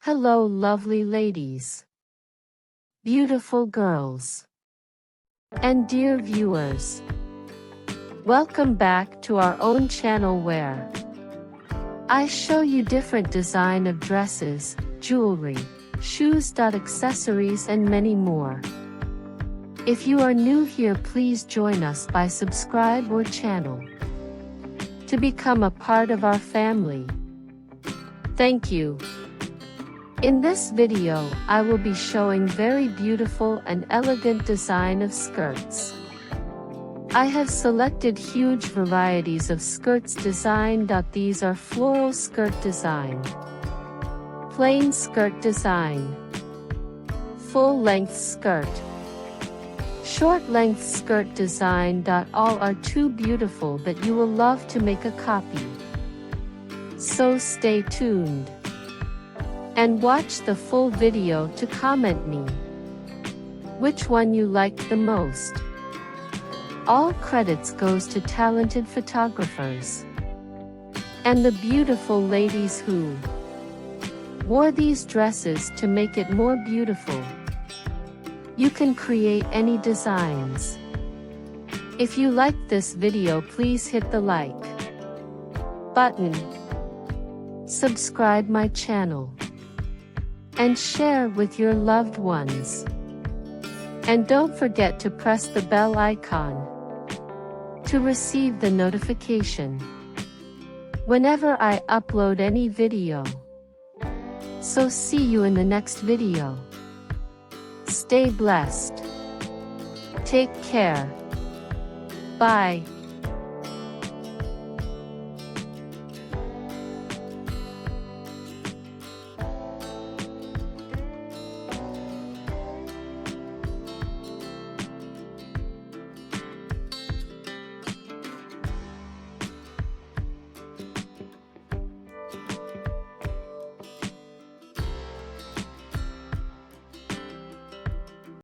Hello lovely ladies, beautiful girls, and dear viewers. Welcome back to our own channel where I show you different design of dresses, jewelry, shoes, accessories and many more. If you are new here, please join us by subscribe our channel to become a part of our family. Thank you. In this video, I will be showing very beautiful and elegant design of skirts. I have selected huge varieties of skirts design. These are floral skirt design, plain skirt design, full-length skirt, short-length skirt design. All are too beautiful that you will love to make a copy. So stay tuned and watch the full video to comment me which one you liked the most. All credits goes to talented photographers and the beautiful ladies who wore these dresses to make it more beautiful. You can create any designs. If you liked this video, please hit the like button, subscribe my channel, and share with your loved ones. And don't forget to press the bell icon to receive the notification whenever I upload any video. So see you in the next video. Stay blessed. Take care. Bye.